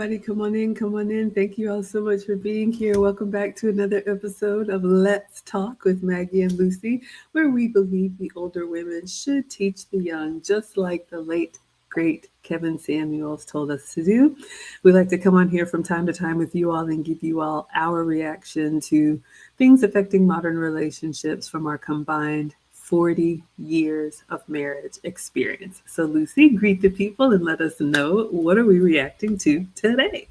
everybody. Come on in, come on in. Thank you all so much for being here. Welcome back to another episode of Let's Talk with Maggie and Lucy, where we believe the older women should teach the young, just like the late, great Kevin Samuels told us to do. We like to come on here from time to time with you all and give you all our reaction to things affecting modern relationships from our combined 40 years of marriage experience. So Lucy, greet the people and let us know, what are we reacting to today?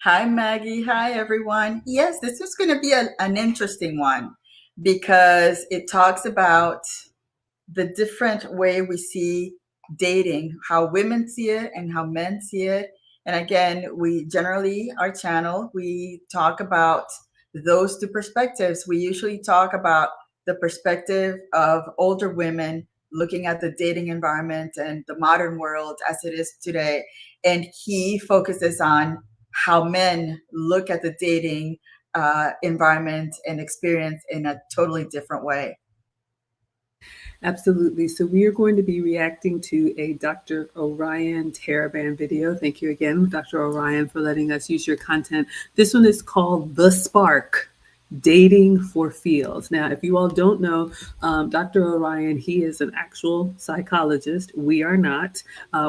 Hi, Maggie. Hi, everyone. Yes, this is going to be an interesting one because it talks about the different way we see dating, how women see it and how men see it. And again, we generally, our channel, we talk about those two perspectives. We usually talk about the perspective of older women looking at the dating environment and the modern world as it is today. And he focuses on how men look at the dating environment and experience in a totally different way. Absolutely. So we are going to be reacting to a Dr. Orion Taraban video. Thank you again, Dr. Orion, for letting us use your content. This one is called The Spark, Dating for Feels. Now, if you all don't know, Dr. Orion, he is an actual psychologist. We are not.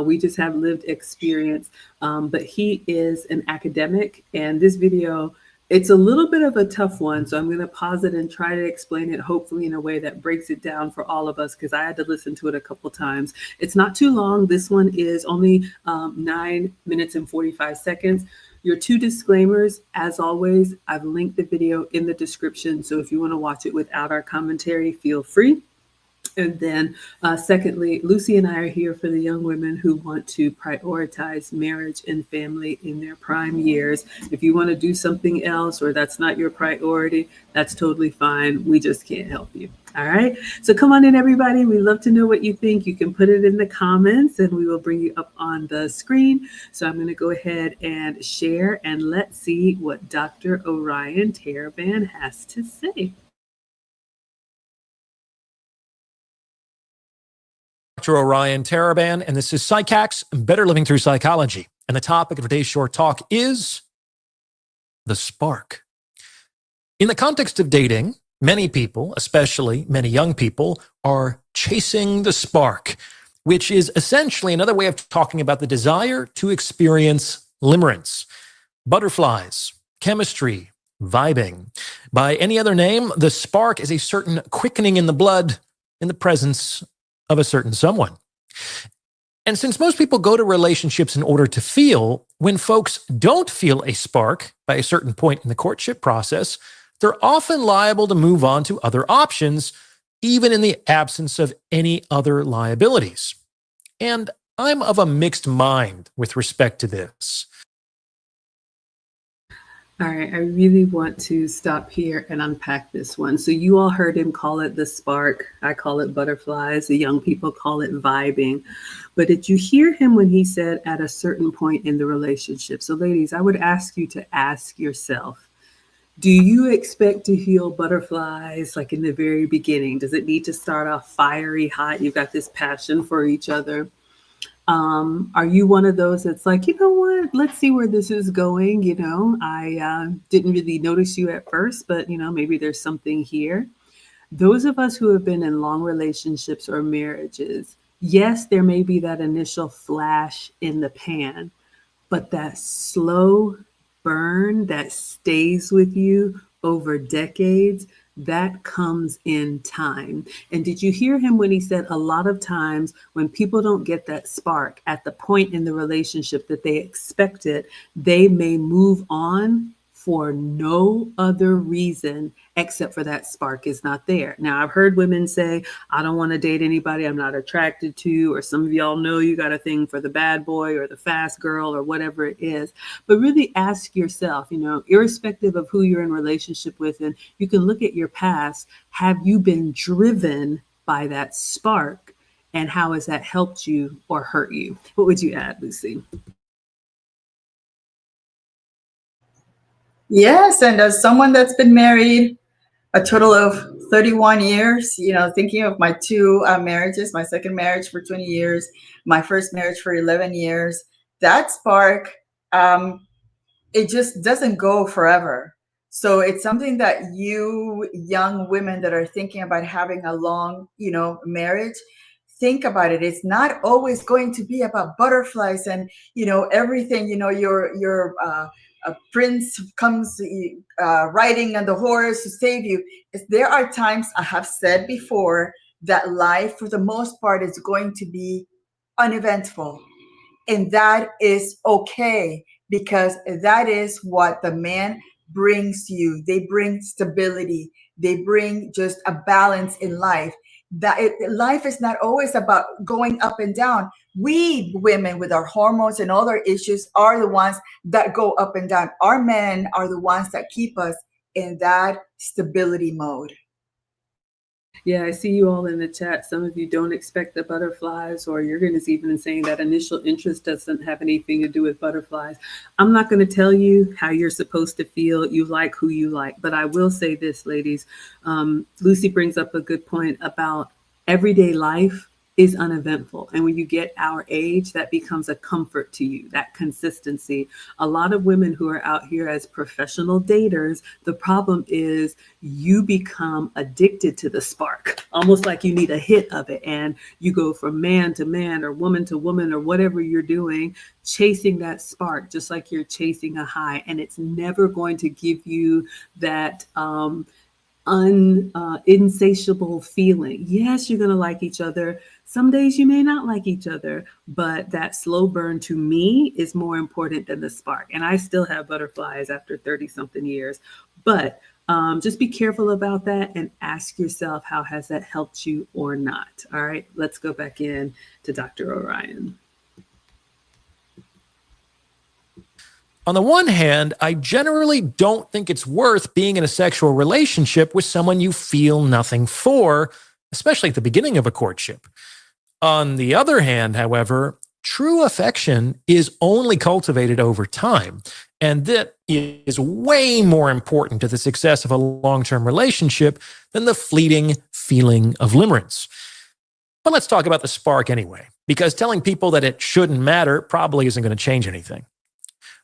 We just have lived experience. But he is an academic, and this video, it's a little bit of a tough one, so I'm going to pause it and try to explain it, hopefully in a way that breaks it down for all of us, because I had to listen to it a couple times. It's not too long. This one is only 9 minutes and 45 seconds. Your two disclaimers, as always, I've linked the video in the description, so if you want to watch it without our commentary, feel free. And then secondly, Lucy and I are here for the young women who want to prioritize marriage and family in their prime years. If you want to do something else or that's not your priority, that's totally fine. We just can't help you. All right. So come on in, everybody. We love to know what you think. You can put it in the comments and we will bring you up on the screen. So I'm going to go ahead and share and let's see what Dr. Orion Taraban has to say. Dr. Orion Taraban, and this is PsycHacks, Better Living Through Psychology. And the topic of today's short talk is the spark. In the context of dating, many people, especially many young people, are chasing the spark, which is essentially another way of talking about the desire to experience limerence, butterflies, chemistry, vibing. By any other name, the spark is a certain quickening in the blood in the presence of a certain someone. And since most people go to relationships in order to feel, when folks don't feel a spark by a certain point in the courtship process, they're often liable to move on to other options, even in the absence of any other liabilities. And I'm of a mixed mind with respect to this. All right, I really want to stop here and unpack this one. So you all heard him call it the spark. I call it butterflies. The young people call it vibing. But did you hear him when he said at a certain point in the relationship? So ladies, I would ask you to ask yourself, do you expect to feel butterflies like in the very beginning? Does it need to start off fiery hot? You've got this passion for each other. Are you one of those that's like, you know what, let's see where this is going. You know, I didn't really notice you at first, but, you know, maybe there's something here. Those of us who have been in long relationships or marriages, yes, there may be that initial flash in the pan, but that slow burn that stays with you over decades, that comes in time. And did you hear him when he said a lot of times when people don't get that spark at the point in the relationship that they expected, they may move on for no other reason except for that spark is not there. Now, I've heard women say, I don't want to date anybody I'm not attracted to, or some of y'all know you got a thing for the bad boy or the fast girl or whatever it is. But really ask yourself, you know, irrespective of who you're in relationship with, and you can look at your past, have you been driven by that spark? And how has that helped you or hurt you? What would you add, Lucy? Yes, and as someone that's been married a total of 31 years, you know, thinking of my two marriages, my second marriage for 20 years, my first marriage for 11 years, that spark it just doesn't go forever. So it's something that you young women that are thinking about having a long, marriage, think about it. It's not always going to be about butterflies and, everything, a prince comes riding on the horse to save you. There are times, I have said before, that life for the most part is going to be uneventful. And that is okay, because that is what the man brings you. They bring stability. They bring just a balance in life. Life is not always about going up and down. We women with our hormones and other issues are the ones that go up and down. Our men are the ones that keep us in that stability mode. Yeah, I see you all in the chat. Some of you don't expect the butterflies, or you're going to even saying that initial interest doesn't have anything to do with butterflies. I'm not going to tell you how you're supposed to feel. You like who you like. But I will say this, ladies. Lucy brings up a good point about everyday life is uneventful. And when you get our age, that becomes a comfort to you, that consistency. A lot of women who are out here as professional daters, the problem is you become addicted to the spark, almost like you need a hit of it. And you go from man to man or woman to woman or whatever you're doing, chasing that spark, just like you're chasing a high. And it's never going to give you that insatiable feeling. Yes, you're going to like each other. Some days you may not like each other, but that slow burn to me is more important than the spark. And I still have butterflies after 30 something years, but just be careful about that and ask yourself, how has that helped you or not? All right, let's go back in to Dr. Orion. On the one hand, I generally don't think it's worth being in a sexual relationship with someone you feel nothing for, especially at the beginning of a courtship. On the other hand, however, true affection is only cultivated over time, and that is way more important to the success of a long-term relationship than the fleeting feeling of limerence. But let's talk about the spark anyway, because telling people that it shouldn't matter probably isn't going to change anything.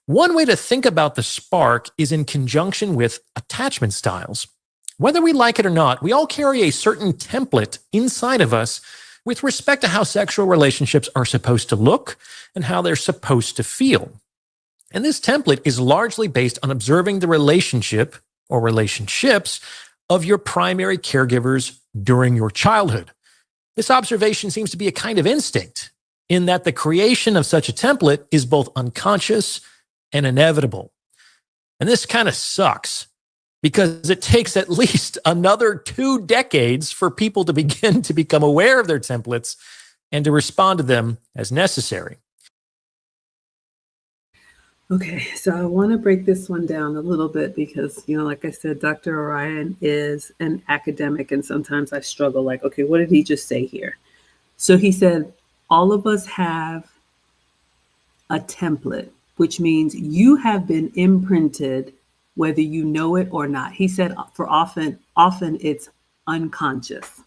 One way to think about the spark is in conjunction with attachment styles. Whether we like it or not, we all carry a certain template inside of us with respect to how sexual relationships are supposed to look and how they're supposed to feel. And this template is largely based on observing the relationship or relationships of your primary caregivers during your childhood. This observation seems to be a kind of instinct, in that the creation of such a template is both unconscious and inevitable. And this kind of sucks, because it takes at least another 2 decades for people to begin to become aware of their templates and to respond to them as necessary. Okay, so I want to break this one down a little bit because, like I said, Dr. Orion is an academic, and sometimes I struggle like, okay, what did he just say here? So he said, all of us have a template, which means you have been imprinted whether you know it or not. He said for often it's unconscious.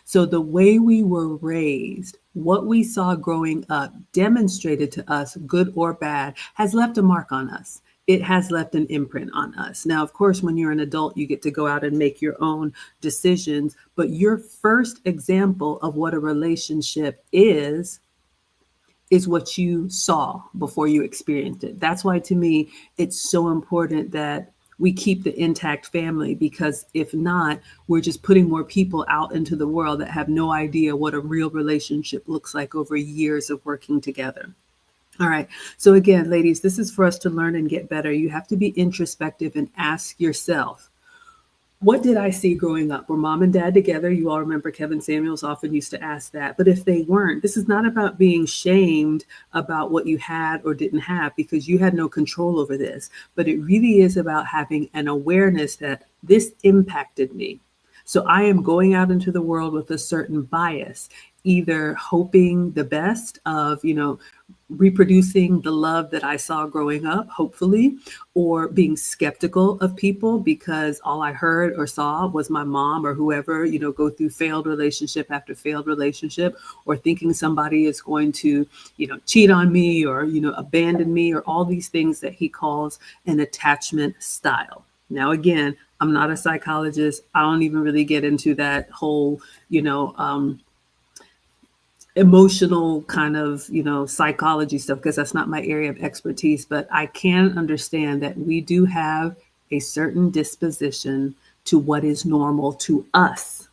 So the way we were raised, what we saw growing up, demonstrated to us, good or bad, has left a mark on us. It has left an imprint on us. Now, of course, when you're an adult, you get to go out and make your own decisions. But your first example of what a relationship is what you saw before you experienced it. That's why, to me, it's so important that we keep the intact family, because if not, we're just putting more people out into the world that have no idea what a real relationship looks like over years of working together. All right. So again, ladies, this is for us to learn and get better. You have to be introspective and ask yourself, what did I see growing up? Were mom and dad together? You all remember Kevin Samuels often used to ask that. But if they weren't, this is not about being shamed about what you had or didn't have, because you had no control over this. But it really is about having an awareness that this impacted me. So I am going out into the world with a certain bias. either hoping the best of, reproducing the love that I saw growing up, hopefully, or being skeptical of people because all I heard or saw was my mom or whoever, go through failed relationship after failed relationship, or thinking somebody is going to, cheat on me or, abandon me, or all these things that he calls an attachment style. Now, again, I'm not a psychologist. I don't even really get into that whole, emotional kind of, psychology stuff, because that's not my area of expertise. But I can understand that we do have a certain disposition to what is normal to us.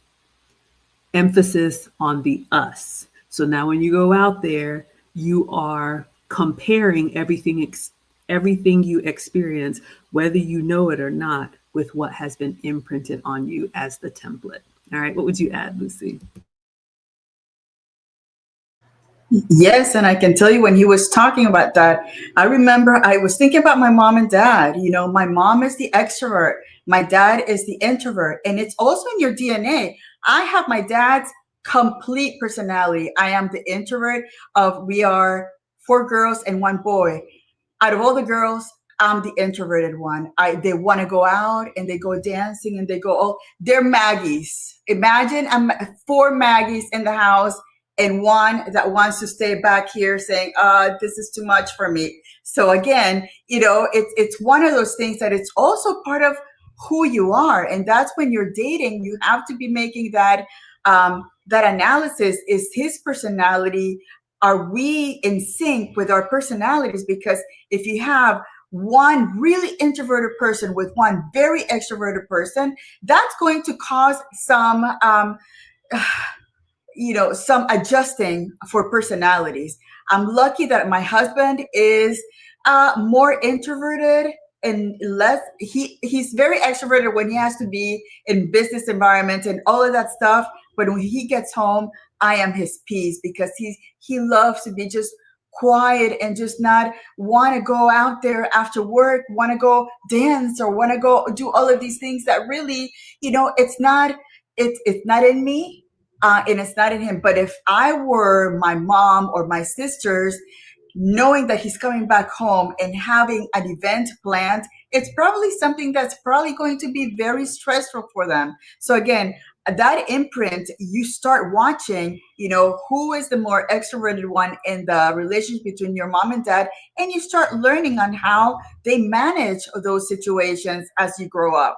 Emphasis on the us. So now when you go out there, you are comparing everything you experience, whether you know it or not, with what has been imprinted on you as the template. All right, what would you add, Lucy? Yes, and I can tell you when he was talking about that, I remember I was thinking about my mom and dad. My mom is the extrovert, my dad is the introvert, and it's also in your DNA. I have my dad's complete personality. I am the introvert we are 4 girls and 1 boy. Out of all the girls, I'm the introverted one. They want to go out and they go dancing and they're Maggies. Imagine 4 Maggies in the house and one that wants to stay back here saying, this is too much for me. So again, it's one of those things that it's also part of who you are. And that's when you're dating, you have to be making that analysis. Is his personality, are we in sync with our personalities? Because if you have one really introverted person with one very extroverted person, that's going to cause some some adjusting for personalities. I'm lucky that my husband is more introverted and less. He's very extroverted when he has to be in business environment and all of that stuff. But when he gets home, I am his peace, because he loves to be just quiet and just not want to go out there after work, want to go dance or want to go do all of these things that really, it's not in me. And it's not in him. But if I were my mom or my sisters, knowing that he's coming back home and having an event planned, it's probably something that's probably going to be very stressful for them. So again, that imprint, you start watching, who is the more extroverted one in the relationship between your mom and dad, and you start learning on how they manage those situations as you grow up.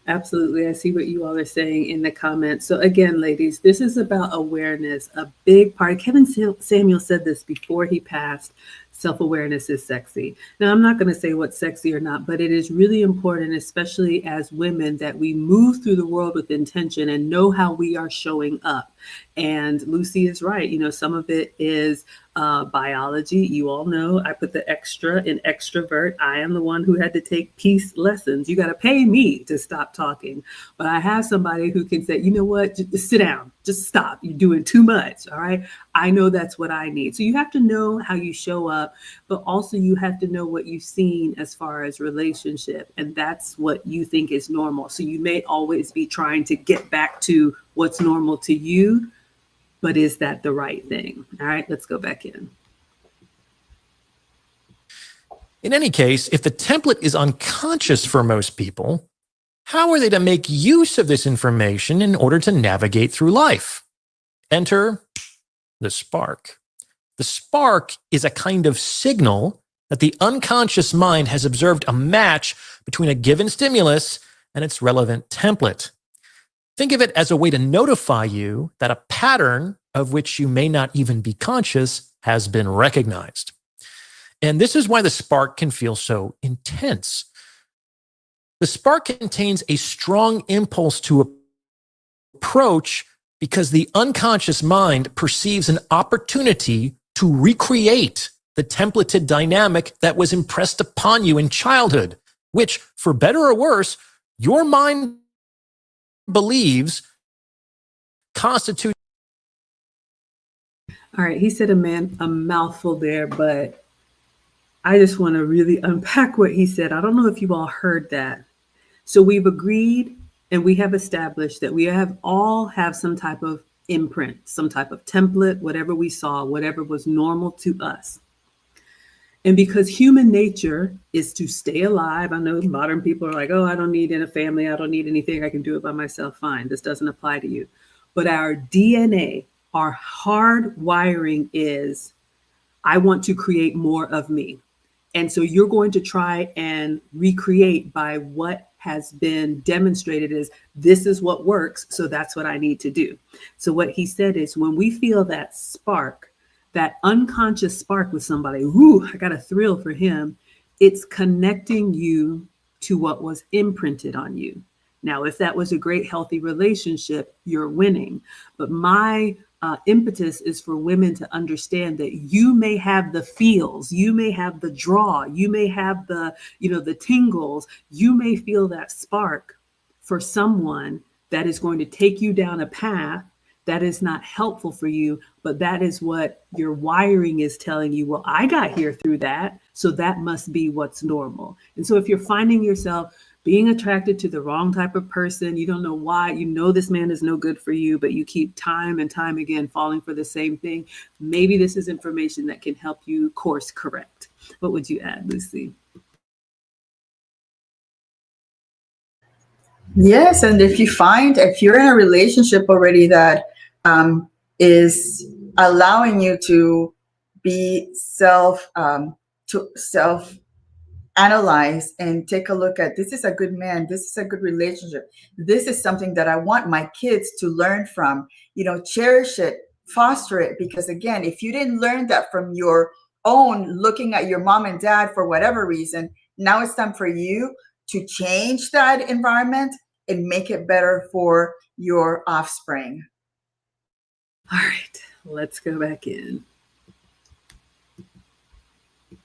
Absolutely. I see what you all are saying in the comments. So again, ladies, this is about awareness, a big part. Kevin Samuel said this before he passed. Self-awareness is sexy. Now, I'm not going to say what's sexy or not, but it is really important, especially as women, that we move through the world with intention and know how we are showing up. And Lucy is right. Some of it is biology. You all know I put the extra in extrovert. I am the one who had to take peace lessons. You got to pay me to stop talking. But I have somebody who can say, you know what, just sit down, just stop. You're doing too much. All right. I know that's what I need. So you have to know how you show up, but also you have to know what you've seen as far as relationship. And that's what you think is normal. So you may always be trying to get back to what's normal to you, but is that the right thing? All right, let's go back in. In any case, if the template is unconscious for most people, how are they to make use of this information in order to navigate through life? Enter the spark. The spark is a kind of signal that the unconscious mind has observed a match between a given stimulus and its relevant template. Think of it as a way to notify you that a pattern of which you may not even be conscious has been recognized. And this is why the spark can feel so intense. The spark contains a strong impulse to approach because the unconscious mind perceives an opportunity to recreate the templated dynamic that was impressed upon you in childhood, which, for better or worse, your mind believes constitutes. All right, he said a mouthful there, but I just want to really unpack what he said. I don't know if you all heard that. So we've agreed and we have established that we all have some type of imprint, some type of template, whatever we saw, whatever was normal to us. And because human nature is to stay alive, I know modern people are like, oh, I don't need a family. I don't need anything. I can do it by myself. Fine. This doesn't apply to you. But our DNA, our hard wiring is, I want to create more of me. And so you're going to try and recreate by what has been demonstrated as this is what works. So that's what I need to do. So what he said is when we feel that spark, that unconscious spark with somebody, whoo, I got a thrill for him. It's connecting you to what was imprinted on you. Now, if that was a great, healthy relationship, you're winning. But my impetus is for women to understand that you may have the feels, you may have the draw, you may have the, the tingles, you may feel that spark for someone that is going to take you down a path that is not helpful for you, but that is what your wiring is telling you. Well, I got here through that, so that must be what's normal. And so if you're finding yourself being attracted to the wrong type of person, you don't know why, this man is no good for you, but you keep time and time again falling for the same thing, maybe this is information that can help you course correct. What would you add, Lucy? Yes, and if you're in a relationship already that is allowing you to be self analyze and take a look at, this is a good man, this is a good relationship, this is something that I want my kids to learn from, cherish it, foster it, because again, if you didn't learn that from your own looking at your mom and dad for whatever reason, now it's time for you to change that environment and make it better for your offspring. All right, let's go back in.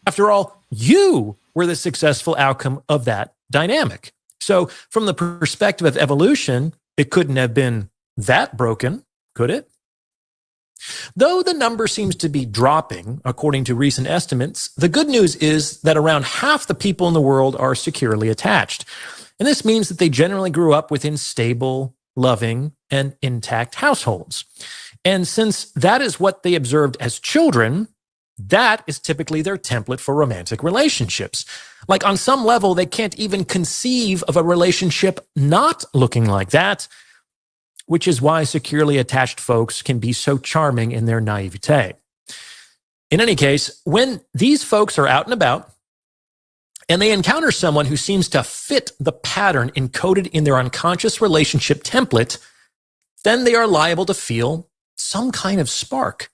After all, you were the successful outcome of that dynamic. So from the perspective of evolution, it couldn't have been that broken, could it? Though the number seems to be dropping, according to recent estimates, the good news is that around half the people in the world are securely attached. And this means that they generally grew up within stable, loving, and intact households. And since that is what they observed as children, that is typically their template for romantic relationships. Like on some level, they can't even conceive of a relationship not looking like that, which is why securely attached folks can be so charming in their naivete. In any case, when these folks are out and about and they encounter someone who seems to fit the pattern encoded in their unconscious relationship template, then they are liable to feel some kind of spark.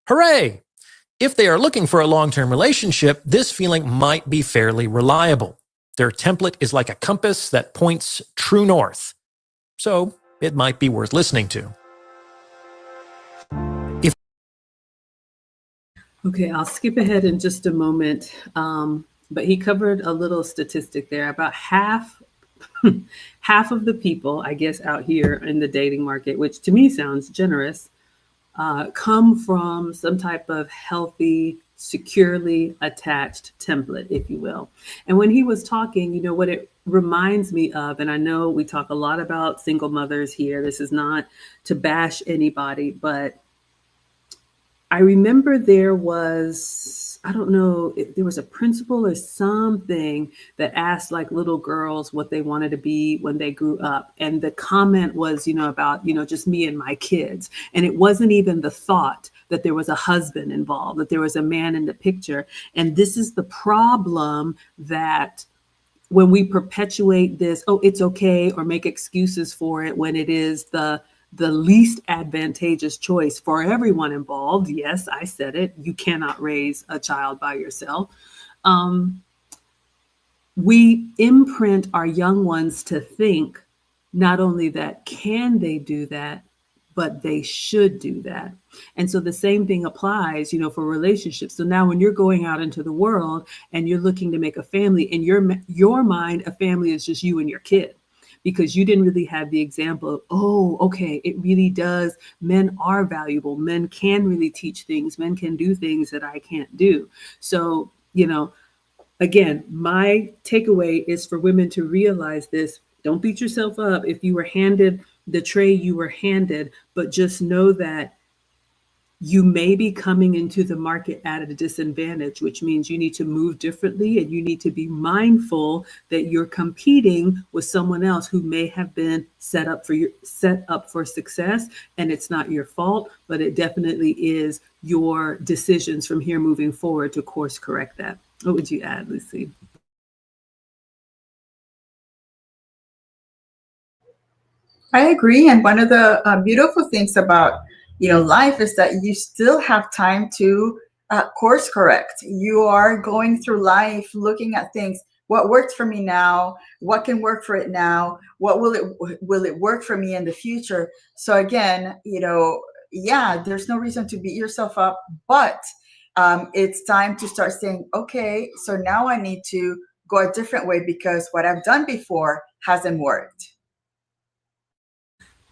Hooray! If they are looking for a long-term relationship, this feeling might be fairly reliable. Their template is like a compass that points true north. So it might be worth listening to. Okay, I'll skip ahead in just a moment. But he covered a little statistic there. About half of the people, I guess, out here in the dating market, which to me sounds generous, come from some type of healthy, securely attached template, if you will. And when he was talking, what it reminds me of, and I know we talk a lot about single mothers here. This is not to bash anybody, but I remember there was, I don't know, there was a principal or something that asked like little girls what they wanted to be when they grew up. And the comment was, about, just me and my kids. And it wasn't even the thought that there was a husband involved, that there was a man in the picture. And this is the problem, that when we perpetuate this, oh, it's okay, or make excuses for it when it is the least advantageous choice for everyone involved. Yes, I said it. You cannot raise a child by yourself. We imprint our young ones to think not only that can they do that, but they should do that. And so the same thing applies, for relationships. So now when you're going out into the world and you're looking to make a family, in your mind, a family is just you and your kid, because you didn't really have the example of, oh, okay, it really does. Men are valuable. Men can really teach things. Men can do things that I can't do. So, again, my takeaway is for women to realize this. Don't beat yourself up if you were handed the tray you were handed, but just know that you may be coming into the market at a disadvantage, which means you need to move differently and you need to be mindful that you're competing with someone else who may have been set up for success, and it's not your fault, but it definitely is your decisions from here moving forward to course correct that. What would you add, Lucy? I agree. And one of the beautiful things about life is that you still have time to course correct. You are going through life looking at things. What worked for me now? What can work for it now? What will it work for me in the future? So again, yeah, there's no reason to beat yourself up, but it's time to start saying, okay, so now I need to go a different way because what I've done before hasn't worked.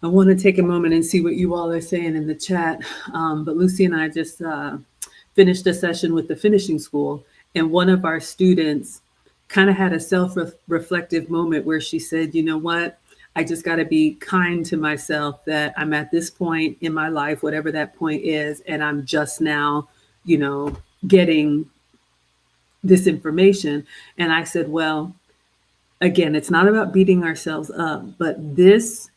I want to take a moment and see what you all are saying in the chat. But Lucy and I just finished a session with the finishing school, and one of our students kind of had a self-reflective moment where she said, you know what, I just got to be kind to myself that I'm at this point in my life, whatever that point is, and I'm just now, getting this information. And I said, well, again, it's not about beating ourselves up, but this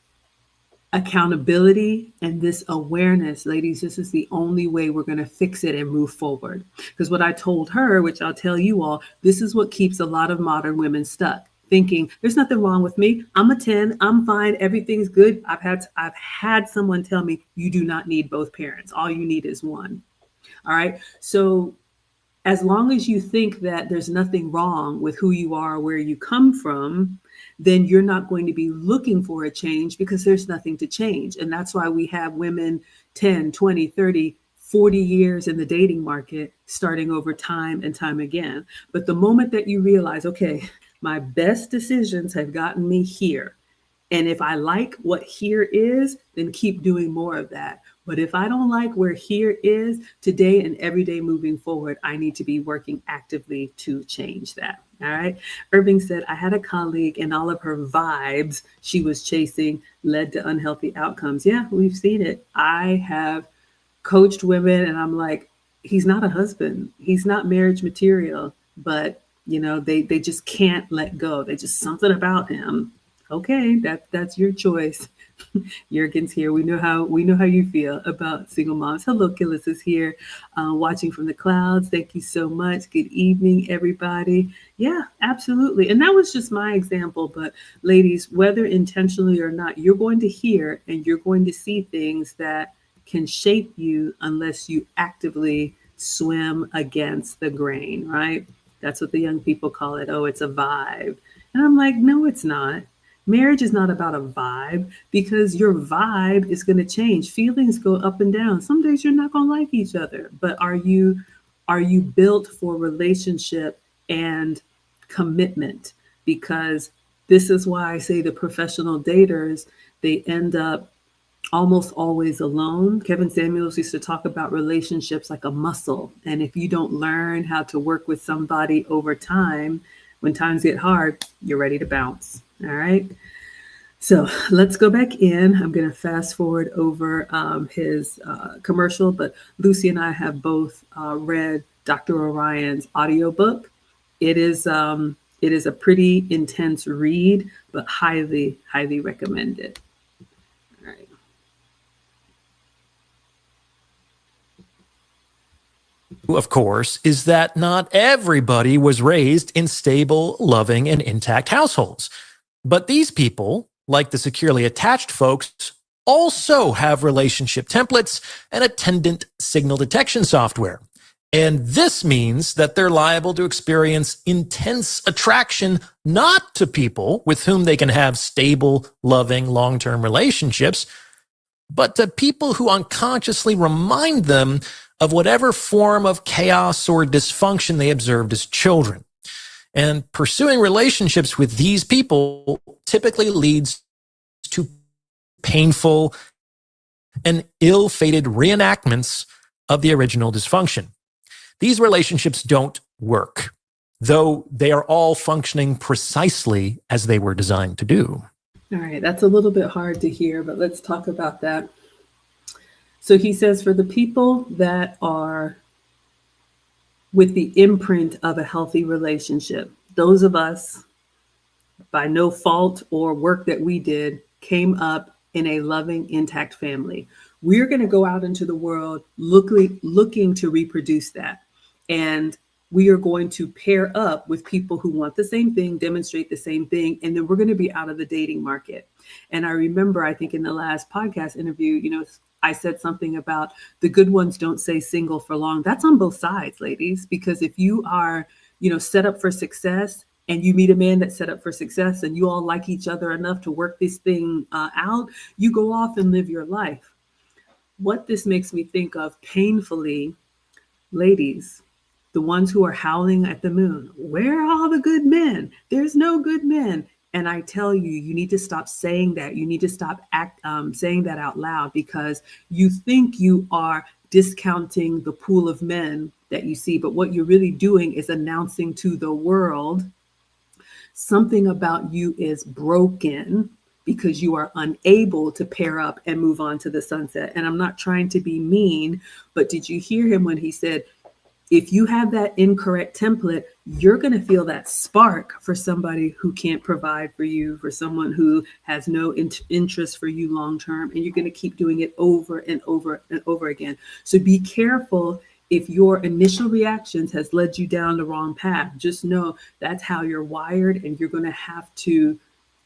accountability and this awareness, ladies, this is the only way we're going to fix it and move forward. Because what I told her, which I'll tell you all, this is what keeps a lot of modern women stuck, thinking there's nothing wrong with me. I'm a 10. I'm fine. Everything's good. I've had someone tell me you do not need both parents. All you need is one. All right. So as long as you think that there's nothing wrong with who you are, where you come from, then you're not going to be looking for a change because there's nothing to change. And that's why we have women 10, 20, 30, 40 years in the dating market, starting over time and time again. But the moment that you realize, okay, my best decisions have gotten me here. And if I like what here is, then keep doing more of that. But if I don't like where here is today and every day moving forward, I need to be working actively to change that. All right. Irving said, I had a colleague and all of her vibes she was chasing led to unhealthy outcomes. Yeah, we've seen it. I have coached women and I'm like, he's not a husband. He's not marriage material, but they just can't let go. They just something about him. Okay, that's your choice. Jurgen's here. We know how you feel about single moms. Hello, Killis is here, watching from the clouds. Thank you so much. Good evening, everybody. Yeah, absolutely. And that was just my example. But ladies, whether intentionally or not, you're going to hear and you're going to see things that can shape you unless you actively swim against the grain, right? That's what the young people call it. Oh, it's a vibe. And I'm like, no, it's not. Marriage is not about a vibe because your vibe is going to change. Feelings go up and down. Some days you're not going to like each other, but are you built for relationship and commitment? Because this is why I say the professional daters, they end up almost always alone. Kevin Samuels used to talk about relationships like a muscle. And if you don't learn how to work with somebody over time, when times get hard, you're ready to bounce. All right. So let's go back in. I'm going to fast forward over his commercial, but Lucy and I have both read Dr. Orion's audiobook. It is a pretty intense read, but highly, highly recommended. All right. Of course, is that not everybody was raised in stable, loving, and intact households. But these people, like the securely attached folks, also have relationship templates and attendant signal detection software. And this means that they're liable to experience intense attraction not to people with whom they can have stable, loving, long-term relationships, but to people who unconsciously remind them of whatever form of chaos or dysfunction they observed as children. And pursuing relationships with these people typically leads to painful and ill-fated reenactments of the original dysfunction. These relationships don't work, though they are all functioning precisely as they were designed to do. All right, that's a little bit hard to hear, but let's talk about that. So he says, for the people that are with the imprint of a healthy relationship, those of us, by no fault or work that we did, came up in a loving, intact family. We're going to go out into the world looking to reproduce that. And we are going to pair up with people who want the same thing, demonstrate the same thing, and then we're going to be out of the dating market. And I remember, I think in the last podcast interview, I said something about the good ones don't stay single for long. That's on both sides, ladies, because if you are, set up for success and you meet a man that's set up for success and you all like each other enough to work this thing out, you go off and live your life. What this makes me think of painfully, ladies, the ones who are howling at the moon, where are all the good men? There's no good men. And I tell you, you need to stop saying that. You need to stop saying that out loud, because you think you are discounting the pool of men that you see. But what you're really doing is announcing to the world something about you is broken, because you are unable to pair up and move on to the sunset. And I'm not trying to be mean, but did you hear him when he said, if you have that incorrect template, you're going to feel that spark for somebody who can't provide for you, for someone who has no interest for you long term, and you're going to keep doing it over and over and over again. So be careful if your initial reactions has led you down the wrong path. Just know that's how you're wired, and you're going to have to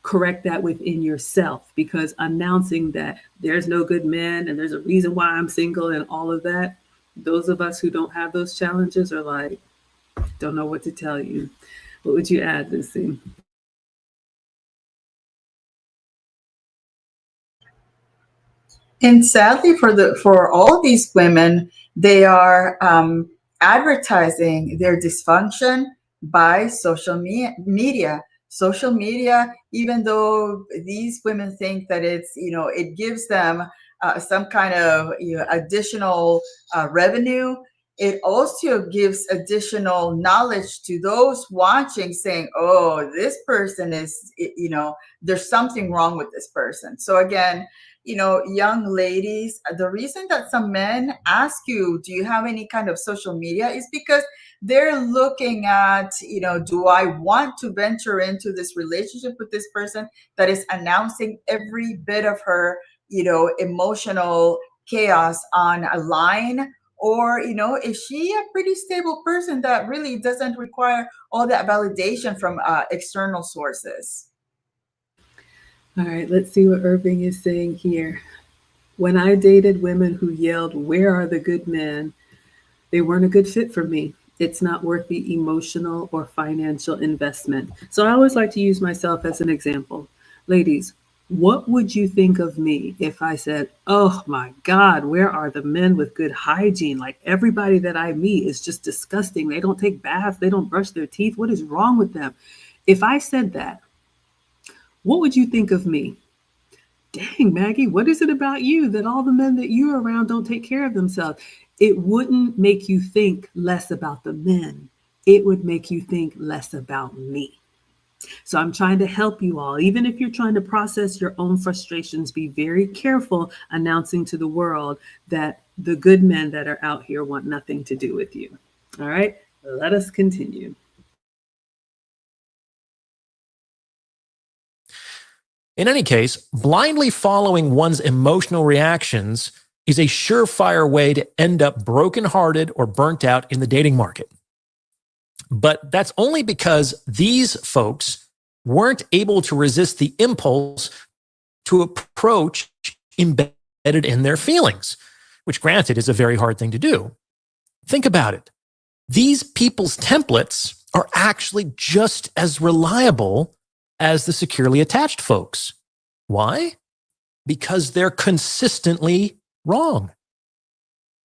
correct that within yourself, because announcing that there's no good men and there's a reason why I'm single and all of that, those of us who don't have those challenges are like, don't know what to tell you. What would you add, Lucy? And sadly, for all these women, they are advertising their dysfunction by social media. Social media, even though these women think that it gives them some kind of additional revenue, it also gives additional knowledge to those watching, saying, oh, this person is, there's something wrong with this person. So again, young ladies, the reason that some men ask you, do you have any kind of social media, is because they're looking at, do I want to venture into this relationship with this person that is announcing every bit of her, emotional chaos on a line? Or, is she a pretty stable person that really doesn't require all that validation from external sources? All right, let's see what Irving is saying here. When I dated women who yelled, "Where are the good men?" they weren't a good fit for me. It's not worth the emotional or financial investment. So I always like to use myself as an example. Ladies, what would you think of me if I said, oh my God, where are the men with good hygiene? Like, everybody that I meet is just disgusting. They don't take baths. They don't brush their teeth. What is wrong with them? If I said that, what would you think of me? Dang, Maggie, what is it about you that all the men that you're around don't take care of themselves? It wouldn't make you think less about the men. It would make you think less about me. So I'm trying to help you all. Even if you're trying to process your own frustrations, be very careful announcing to the world that the good men that are out here want nothing to do with you. All right, let us continue. In any case, blindly following one's emotional reactions is a surefire way to end up brokenhearted or burnt out in the dating market. But that's only because these folks weren't able to resist the impulse to approach embedded in their feelings, which granted is a very hard thing to do. Think about it. These people's templates are actually just as reliable as the securely attached folks. Why? Because they're consistently wrong.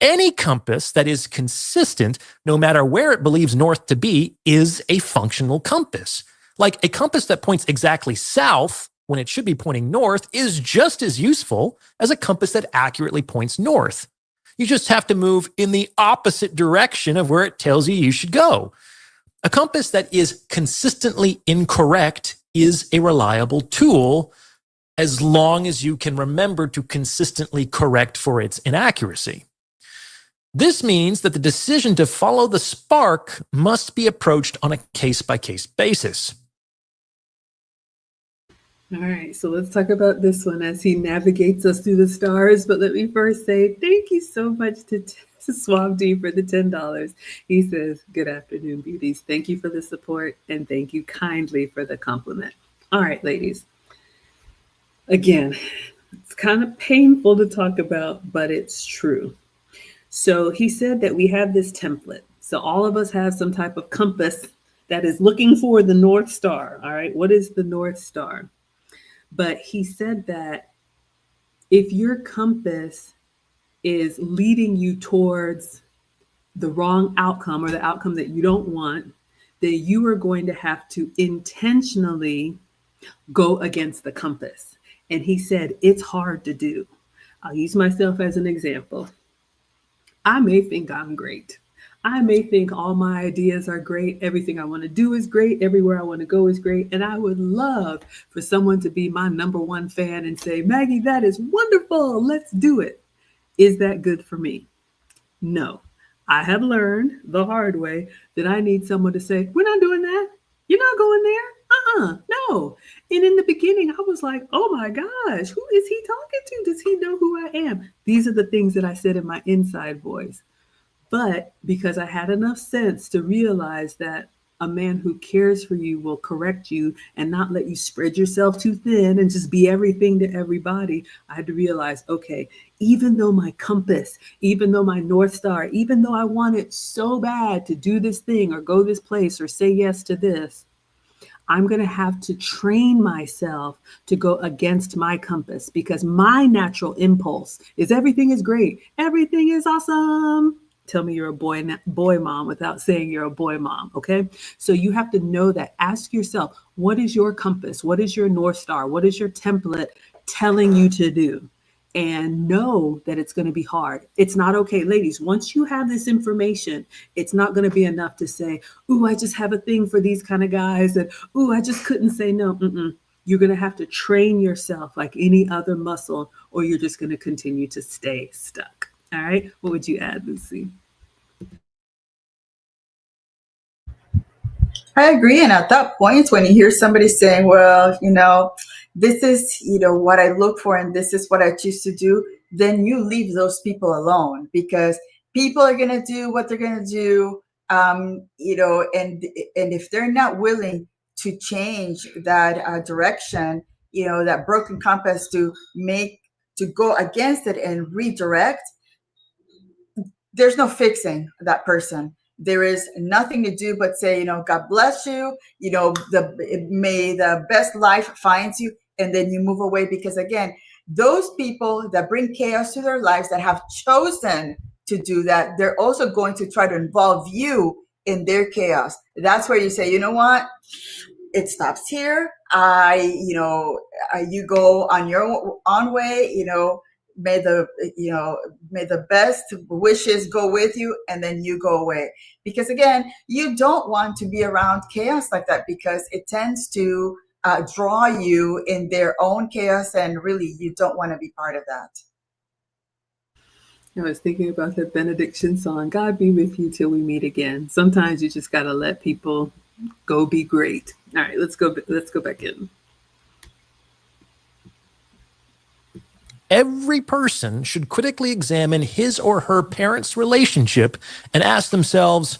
Any compass that is consistent, no matter where it believes north to be, is a functional compass. Like, a compass that points exactly south when it should be pointing north is just as useful as a compass that accurately points north. You just have to move in the opposite direction of where it tells you should go. A compass that is consistently incorrect is a reliable tool, as long as you can remember to consistently correct for its inaccuracy. This means that the decision to follow the spark must be approached on a case-by-case basis. All right, so let's talk about this one as he navigates us through the stars. But let me first say thank you so much to Swab D for the $10. He says, "Good afternoon, beauties. Thank you for the support and thank you kindly for the compliment." All right, ladies. Again, it's kind of painful to talk about, but it's true. So he said that we have this template. So all of us have some type of compass that is looking for the North Star. All right, what is the North Star? But he said that if your compass is leading you towards the wrong outcome or the outcome that you don't want, then you are going to have to intentionally go against the compass. And he said it's hard to do. I'll use myself as an example. I may think I'm great. I may think all my ideas are great. Everything I want to do is great. Everywhere I want to go is great. And I would love for someone to be my number one fan and say, "Maggie, that is wonderful. Let's do it." Is that good for me? No. I have learned the hard way that I need someone to say, "We're not doing that. You're not going there. No." And in the beginning, I was like, "Oh my gosh, who is he talking to? Does he know who I am?" These are the things that I said in my inside voice. But because I had enough sense to realize that a man who cares for you will correct you and not let you spread yourself too thin and just be everything to everybody, I had to realize, okay, even though my compass, even though my North Star, even though I wanted so bad to do this thing or go this place or say yes to this, I'm going to have to train myself to go against my compass because my natural impulse is everything is great. Everything is awesome. Tell me you're a boy mom without saying you're a boy mom, okay? So you have to know that. Ask yourself, what is your compass? What is your North Star? What is your template telling you to do? And know that it's going to be hard. It's not okay. Ladies, once you have this information, it's not going to be enough to say, "Ooh, I just have a thing for these kind of guys." And, "Ooh, I just couldn't say no." You're going to have to train yourself like any other muscle, or you're just going to continue to stay stuck. All right. What would you add, Lucy? I agree. And at that point, when you hear somebody saying, "Well, this is, what I look for and this is what I choose to do," then you leave those people alone because people are going to do what they're going to do. And if they're not willing to change that direction, that broken compass to go against it and redirect, there's no fixing that person. There is nothing to do but say, "God bless you. May the best life finds you," and then you move away. Because again, those people that bring chaos to their lives that have chosen to do that, they're also going to try to involve you in their chaos. That's where you say, "You know what? It stops here. You go on your own way. May the best wishes go with you," and then you go away. Because again, you don't want to be around chaos like that because it tends to draw you in their own chaos, and really you don't want to be part of that. I was thinking about the benediction song, "God be with you till we meet again." Sometimes you just got to let people go be great. All right, let's go back in. Every person should critically examine his or her parents' relationship and ask themselves,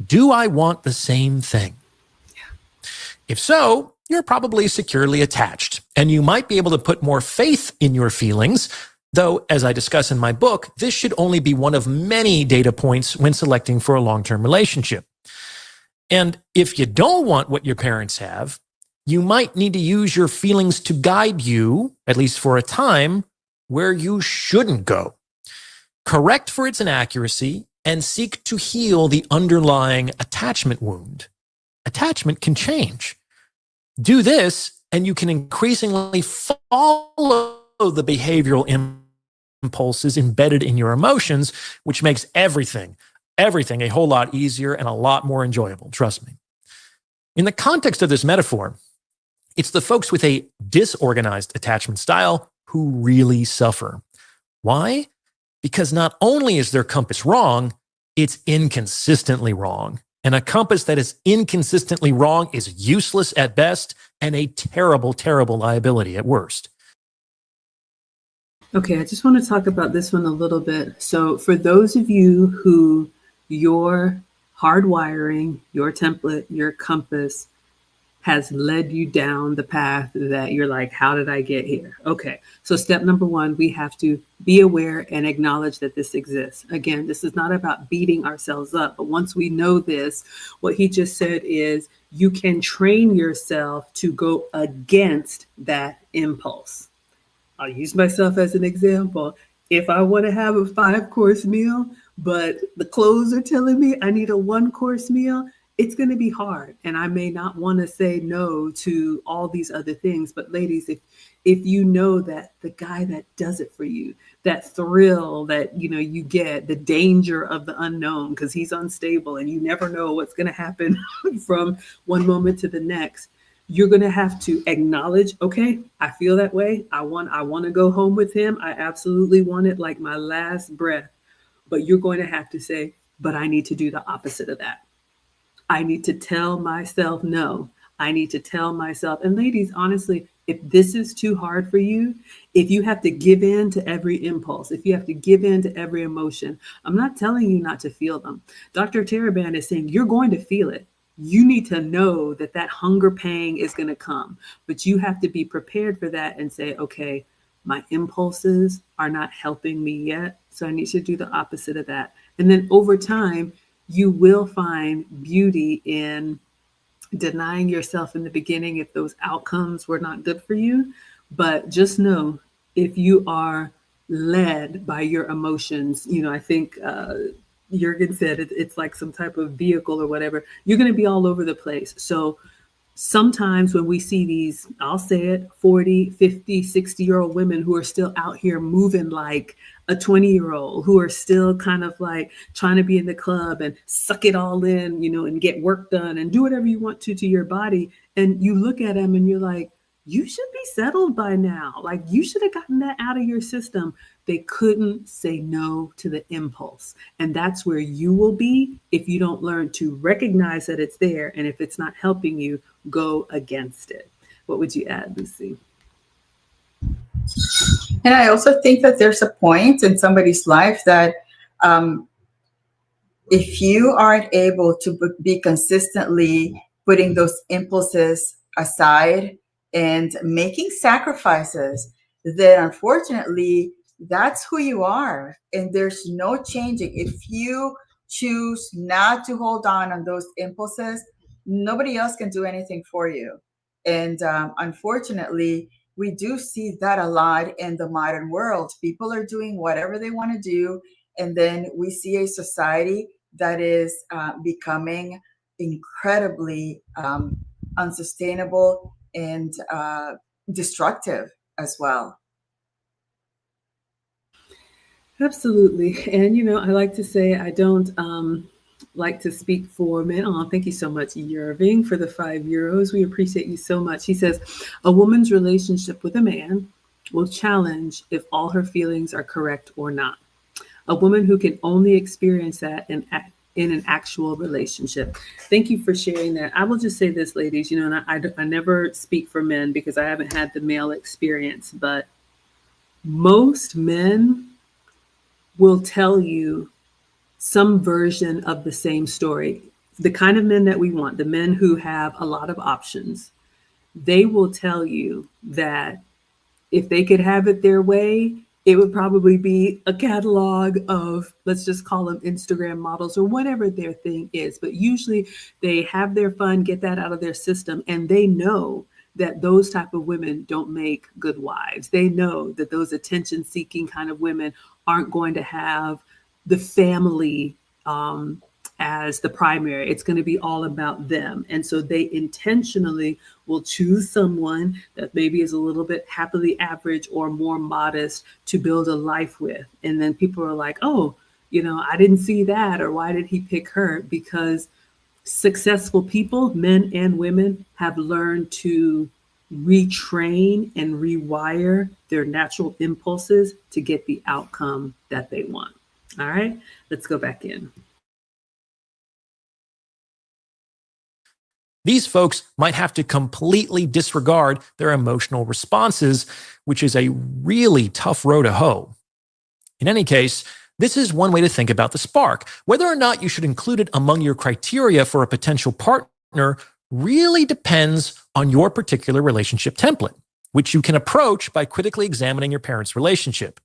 do I want the same thing? If so, you're probably securely attached, and you might be able to put more faith in your feelings, though, as I discuss in my book, this should only be one of many data points when selecting for a long-term relationship. And if you don't want what your parents have, you might need to use your feelings to guide you, at least for a time, where you shouldn't go. Correct for its inaccuracy and seek to heal the underlying attachment wound. Attachment can change. Do this, and you can increasingly follow the behavioral impulses embedded in your emotions, which makes everything a whole lot easier and a lot more enjoyable. Trust me. In the context of this metaphor, It's the folks with a disorganized attachment style who really suffer. Why? Because not only is their compass wrong, it's inconsistently wrong. And a compass that is inconsistently wrong is useless at best and a terrible, terrible liability at worst. Okay, I just want to talk about this one a little bit. So for those of you who your hardwiring, your template, your compass has led you down the path that you're like, how did I get here? Okay, so step number one, we have to be aware and acknowledge that this exists. Again, this is not about beating ourselves up, but once we know this, what he just said is you can train yourself to go against that impulse. I'll use myself as an example. If I want to have a 5-course meal, but the clothes are telling me I need a 1-course meal, it's going to be hard. And I may not want to say no to all these other things. But ladies, if you know that the guy that does it for you, that thrill that, you get, the danger of the unknown, because he's unstable and you never know what's going to happen from one moment to the next, you're going to have to acknowledge, okay, I feel that way. I want to go home with him. I absolutely want it like my last breath. But you're going to have to say, but I need to do the opposite of that. I need to tell myself no. I need to tell myself, and ladies, honestly, if this is too hard for you, if you have to give in to every impulse, if you have to give in to every emotion, I'm not telling you not to feel them. Dr. Taraban is saying you're going to feel it. You need to know that that hunger pang is going to come, but you have to be prepared for that and say, okay, my impulses are not helping me yet, so I need to do the opposite of that. And then over time, you will find beauty in denying yourself in the beginning if those outcomes were not good for you. But just know, if you are led by your emotions, I think Jurgen said it's like some type of vehicle or whatever, you're going to be all over the place. So sometimes when we see these, I'll say it, 40, 50, 60-year-old women who are still out here moving like a 20-year-old, who are still kind of like trying to be in the club and suck it all in, and get work done and do whatever you want to your body. And you look at them and you're like, you should be settled by now. Like, you should have gotten that out of your system. They couldn't say no to the impulse. And that's where you will be if you don't learn to recognize that it's there. And if it's not helping you, go against it. What would you add, Lucy? And I also think that there's a point in somebody's life that if you aren't able to be consistently putting those impulses aside and making sacrifices, then unfortunately, that's who you are. And there's no changing. If you choose not to hold on those impulses, nobody else can do anything for you. And unfortunately, we do see that a lot in the modern world. People are doing whatever they want to do. And then we see a society that is becoming incredibly unsustainable and destructive as well. Absolutely. And, I like to say I don't like to speak for men. Oh, thank you so much, Irving, for the €5. We appreciate you so much. He says, a woman's relationship with a man will challenge if all her feelings are correct or not. A woman who can only experience that in an actual relationship. Thank you for sharing that. I will just say this, ladies, and I never speak for men because I haven't had the male experience, but most men will tell you some version of the same story. The kind of men that we want, the men who have a lot of options, they will tell you that if they could have it their way, it would probably be a catalog of, let's just call them Instagram models or whatever their thing is. But usually they have their fun, get that out of their system, and they know that those type of women don't make good wives. They know that those attention-seeking kind of women aren't going to have the family as the primary. It's going to be all about them. And so they intentionally will choose someone that maybe is a little bit happily average or more modest to build a life with. And then people are like, oh, I didn't see that. Or why did he pick her? Because successful people, men and women, have learned to retrain and rewire their natural impulses to get the outcome that they want. All right, let's go back in. These folks might have to completely disregard their emotional responses, which is a really tough row to hoe. In any case, this is one way to think about the spark. Whether or not you should include it among your criteria for a potential partner really depends on your particular relationship template, which you can approach by critically examining your parents' relationship.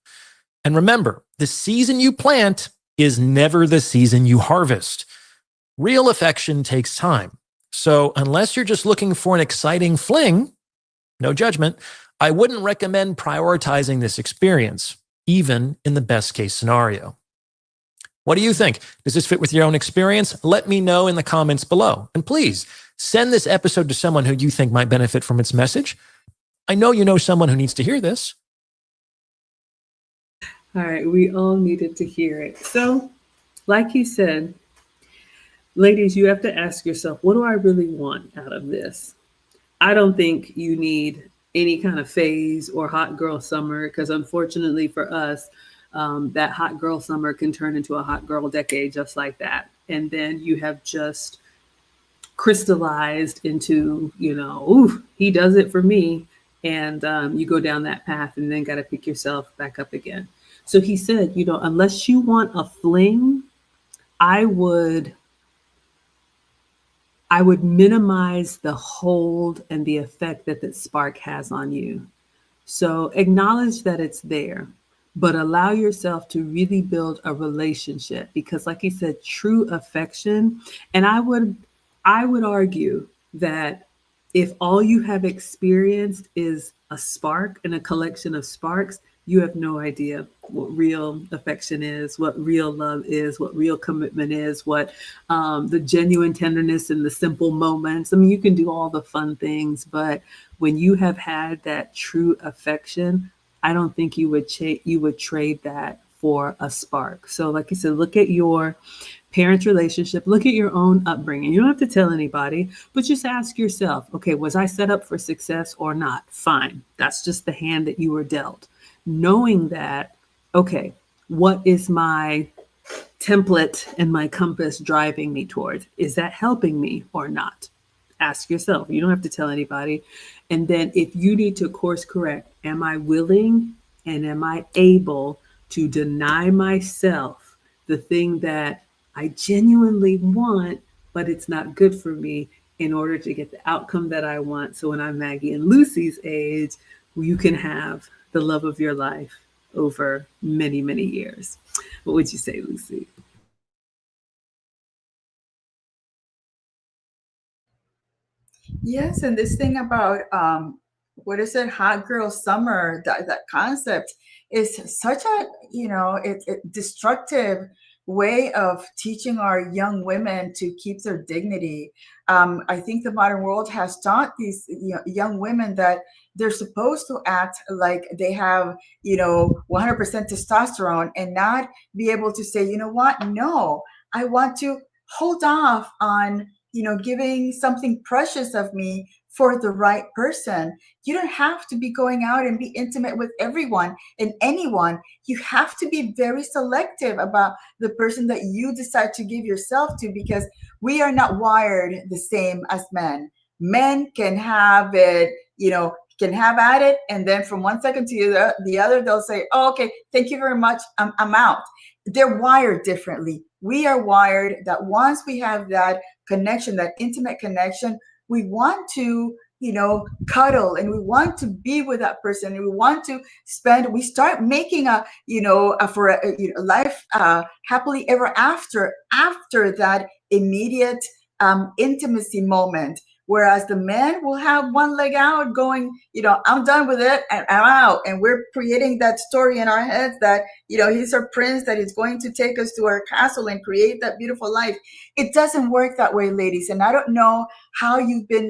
And remember, the season you plant is never the season you harvest. Real affection takes time. So unless you're just looking for an exciting fling, no judgment, I wouldn't recommend prioritizing this experience, even in the best case scenario. What do you think? Does this fit with your own experience? Let me know in the comments below. And please send this episode to someone who you think might benefit from its message. I know you know someone who needs to hear this. All right, we all needed to hear it. So, like he said, ladies, you have to ask yourself, what do I really want out of this? I don't think you need any kind of phase or hot girl summer, because unfortunately for us, that hot girl summer can turn into a hot girl decade just like that. And then you have just crystallized into, ooh, he does it for me. And you go down that path and then got to pick yourself back up again. So he said, unless you want a fling, I would minimize the hold and the effect that the spark has on you. So acknowledge that it's there, but allow yourself to really build a relationship, because like he said, true affection. And I would argue that if all you have experienced is a spark and a collection of sparks, you have no idea what real affection is, what real love is, what real commitment is, what the genuine tenderness and the simple moments. I mean, you can do all the fun things, but when you have had that true affection, I don't think you would trade that for a spark. So like you said, look at your parents' relationship, look at your own upbringing. You don't have to tell anybody, but just ask yourself, okay, was I set up for success or not? Fine. That's just the hand that you were dealt. Knowing that, okay, what is my template and my compass driving me towards? Is that helping me or not? Ask yourself. You don't have to tell anybody. And then if you need to course correct, am I willing and am I able to deny myself the thing that I genuinely want, but it's not good for me, in order to get the outcome that I want? So when I'm Maggie and Lucy's age, you can have the love of your life over many, many years. What would you say, Lucy? Yes, and this thing about what is it, hot girl summer? That concept is such a destructive way of teaching our young women to keep their dignity. I think the modern world has taught these young women that they're supposed to act like they have 100% testosterone and not be able to say, you know what? No, I want to hold off on giving something precious of me for the right person. You don't have to be going out and be intimate with everyone and anyone. You have to be very selective about the person that you decide to give yourself to, because we are not wired the same as men. Men can have it, can have at it, and then from one second to the other, they'll say, oh, okay, thank you very much, I'm out. They're wired differently. We are wired that once we have that connection, that intimate connection, we want to, cuddle, and we want to be with that person, and we want to we start making a life happily ever after that immediate intimacy moment. Whereas the men will have one leg out going, I'm done with it and I'm out. And we're creating that story in our heads that, he's our prince, that he's going to take us to our castle and create that beautiful life. It doesn't work that way, ladies. And I don't know how you've been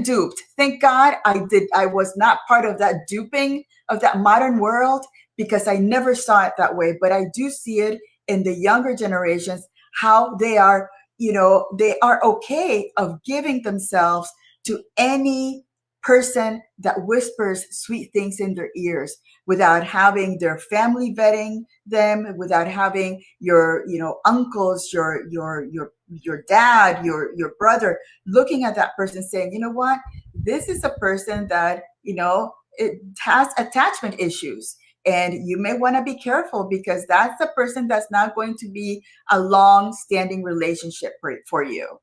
duped. Thank God I was not part of that duping of that modern world, because I never saw it that way. But I do see it in the younger generations, how they are okay of giving themselves to any person that whispers sweet things in their ears without having their family vetting them, without having your, uncles, your dad, your brother looking at that person saying, you know what, this is a person that, it has attachment issues. And you may want to be careful, because that's the person that's not going to be a long-standing relationship for you.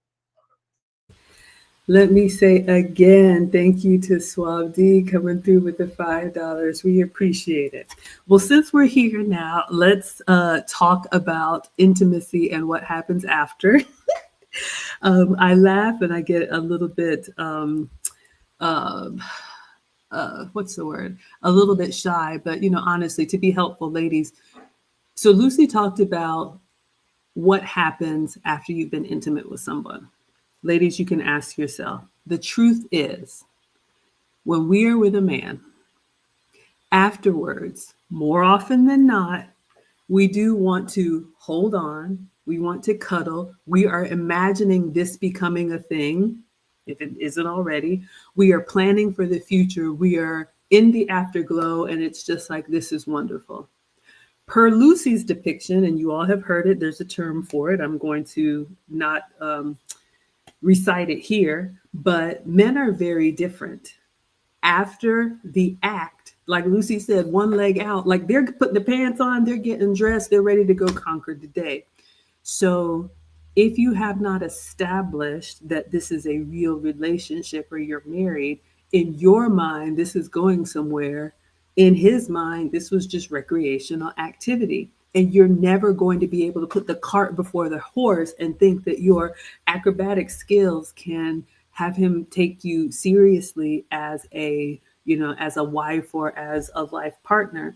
Let me say again, thank you to Suave D coming through with the $5. We appreciate it. Well, since we're here now, let's talk about intimacy and what happens after. I laugh and I get a little bit, uh, what's the word? A little bit shy, but honestly, to be helpful, ladies. So Lucy talked about what happens after you've been intimate with someone. Ladies, you can ask yourself, the truth is, when we are with a man, afterwards, more often than not, we do want to hold on. We want to cuddle. We are imagining this becoming a thing, if it isn't already. We are planning for the future. We are in the afterglow, and it's just like, this is wonderful. Per Lucy's depiction, and you all have heard it, there's a term for it. I'm going to not recite it here, but men are very different. After the act, like Lucy said, one leg out, like they're putting the pants on, they're getting dressed, they're ready to go conquer the day. So if you have not established that this is a real relationship or you're married, in your mind, this is going somewhere. In his mind, this was just recreational activity. And you're never going to be able to put the cart before the horse and think that your acrobatic skills can have him take you seriously as as a wife or as a life partner.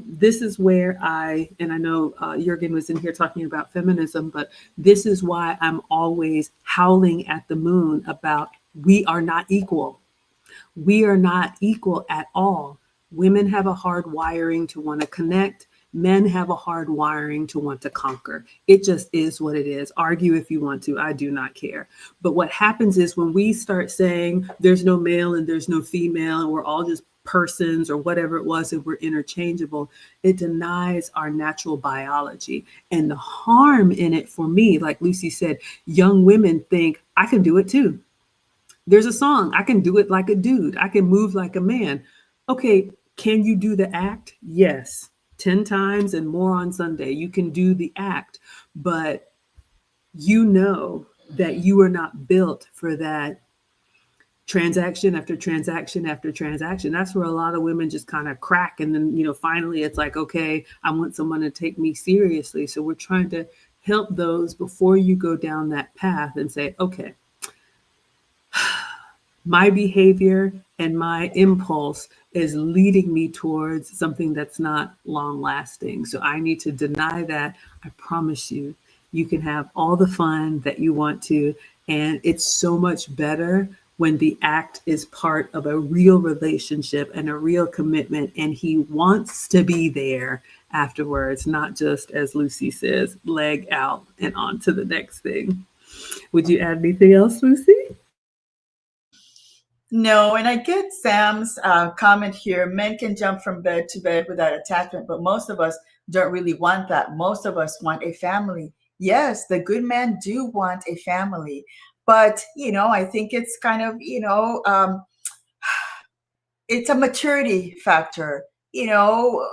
This is where and I know Jurgen was in here talking about feminism, but this is why I'm always howling at the moon about we are not equal. We are not equal at all. Women have a hard wiring to want to connect. Men have a hard wiring to want to conquer. It just is what it is. Argue if you want to. I do not care. But what happens is when we start saying there's no male and there's no female and we're all just persons or whatever it was, and we're interchangeable, it denies our natural biology. And the harm in it for me, like Lucy said, young women think I can do it too. There's a song, I can do it like a dude. I can move like a man. Okay, can you do the act? Yes. 10 times and more on Sunday. You can do the act, but you know that you are not built for that transaction after transaction after transaction. That's where a lot of women just kind of crack. And then, finally it's like, okay, I want someone to take me seriously. So we're trying to help those before you go down that path and say, okay, my behavior and my impulse is leading me towards something that's not long lasting. So I need to deny that. I promise you, you can have all the fun that you want to. And it's so much better when the act is part of a real relationship and a real commitment. And he wants to be there afterwards, not just, as Lucy says, leg out and on to the next thing. Would you add anything else, Lucy? No, and I get Sam's comment here. Men can jump from bed to bed without attachment, but most of us don't really want that. Most of us want a family. Yes, the good men do want a family, but I think it's kind of it's a maturity factor.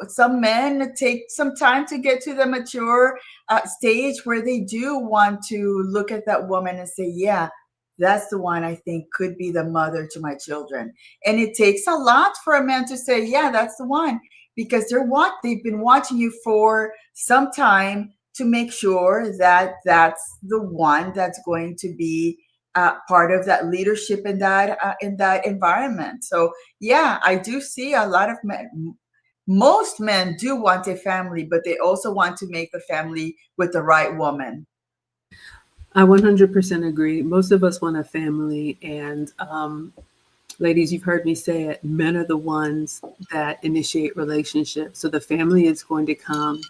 Some men take some time to get to the mature stage where they do want to look at that woman and say, yeah, that's the one I think could be the mother to my children. And it takes a lot for a man to say, yeah, that's the one, because they've been watching you for some time to make sure that that's the one that's going to be part of that leadership in that environment. So yeah, I do see a lot of men. Most men do want a family, but they also want to make the family with the right woman. I 100% agree. Most of us want a family. And ladies, you've heard me say it. Men are the ones that initiate relationships. So the family is going to come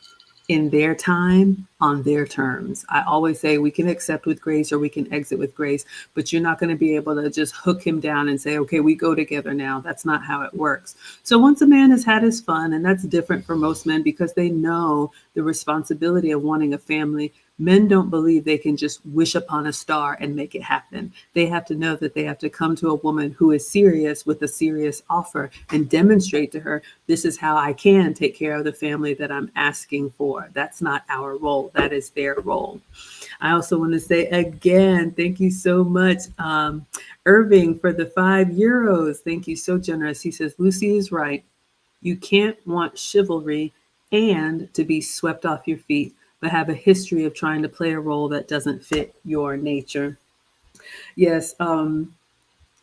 in their time, on their terms. I always say we can accept with grace or we can exit with grace, but you're not going to be able to just hook him down and say, okay, we go together now. That's not how it works. So once a man has had his fun, and that's different for most men because they know the responsibility of wanting a family. Men don't believe they can just wish upon a star and make it happen. They have to know that they have to come to a woman who is serious with a serious offer and demonstrate to her, this is how I can take care of the family that I'm asking for. That's not our role. That is their role. I also want to say again, thank you so much, Irving, for the €5. Thank you, so generous. He says, Lucy is right. You can't want chivalry and to be swept off your feet, but have a history of trying to play a role that doesn't fit your nature. Yes,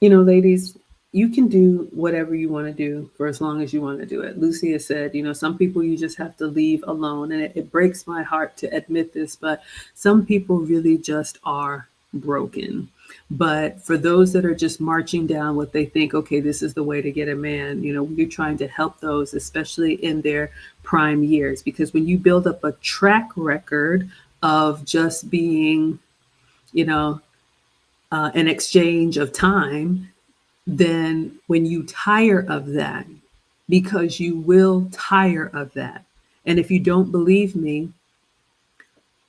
ladies, you can do whatever you want to do for as long as you want to do it. Lucy has said, some people you just have to leave alone. And it breaks my heart to admit this, but some people really just are broken. But for those that are just marching down what they think, okay, this is the way to get a man, we're trying to help those, especially in their prime years. Because when you build up a track record of just being, an exchange of time, then when you tire of that, because you will tire of that. And if you don't believe me,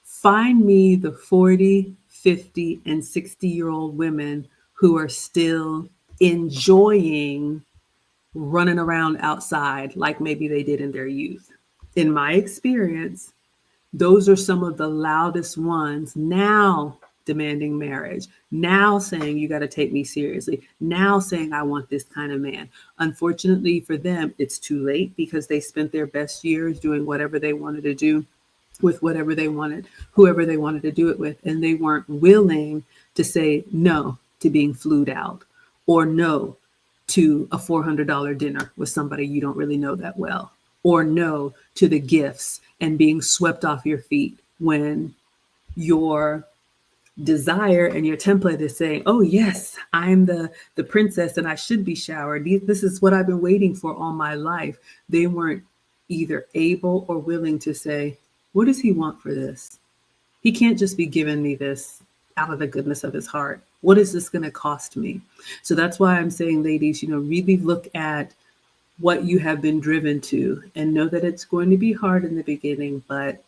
find me the 40, 50, and 60-year-old women who are still enjoying running around outside like maybe they did in their youth. In my experience, those are some of the loudest ones now demanding marriage, now saying you got to take me seriously, now saying I want this kind of man. Unfortunately for them, it's too late because they spent their best years doing whatever they wanted to do with whatever they wanted, whoever they wanted to do it with. And they weren't willing to say no to being flued out or no to a $400 dinner with somebody you don't really know that well, or no to the gifts and being swept off your feet when your desire and your template is saying, oh yes, I'm the princess and I should be showered. This is what I've been waiting for all my life. They weren't either able or willing to say, what does he want for this? He can't just be giving me this out of the goodness of his heart. What is this going to cost me? So that's why I'm saying, ladies, really look at what you have been driven to and know that it's going to be hard in the beginning, but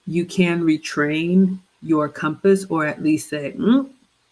you can retrain your compass, or at least say,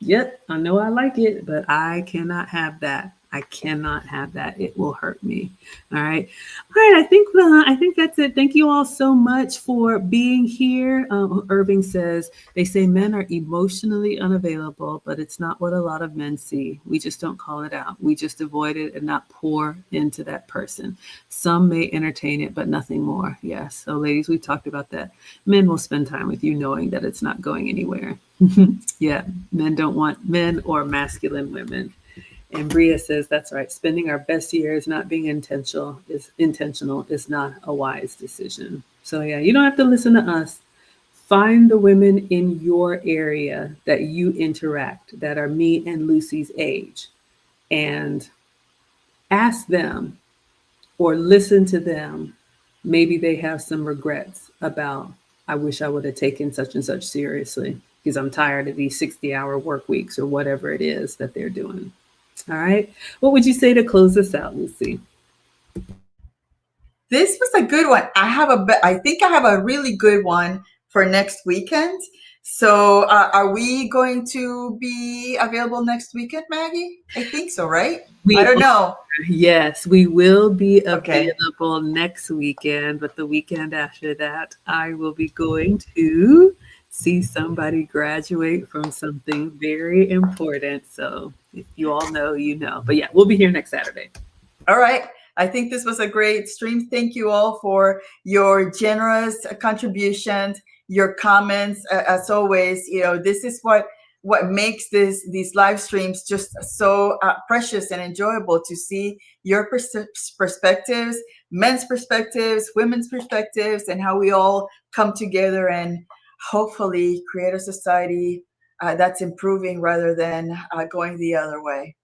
yep, I know I like it, but I cannot have that. I cannot have that. It will hurt me. All right. All right. I think that's it. Thank you all so much for being here. Irving says, they say men are emotionally unavailable, but it's not what a lot of men see. We just don't call it out. We just avoid it and not pour into that person. Some may entertain it, but nothing more. Yes. So ladies, we talked about that. Men will spend time with you knowing that it's not going anywhere. Yeah. Men don't want men or masculine women. And Bria says, that's right. Spending our best years not being intentional is not a wise decision. So yeah, you don't have to listen to us. Find the women in your area that you interact, that are me and Lucy's age, and ask them or listen to them. Maybe they have some regrets about, I wish I would have taken such and such seriously because I'm tired of these 60-hour work weeks or whatever it is that they're doing. All right. What would you say to close this out, Lucy? This was a good one. I think I have a really good one for next weekend. So are we going to be available next weekend, Maggie? I think so, right? I don't know. Yes, we will be available next weekend, but the weekend after that, I will be going to see somebody graduate from something very important. So if you all know, you know. But yeah, we'll be here next Saturday. All right. I think this was a great stream. Thank you all for your generous contributions, your comments. As always, this is what makes these live streams just so precious and enjoyable, to see your perspectives, men's perspectives, women's perspectives, and how we all come together and hopefully create a society that's improving rather than going the other way.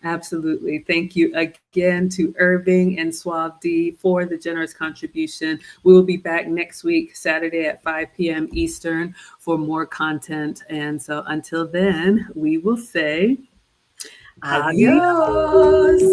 Absolutely. Thank you again to Irving and Suave D for the generous contribution. We will be back next week, Saturday at 5 p.m. Eastern, for more content. And so until then, we will say Adios.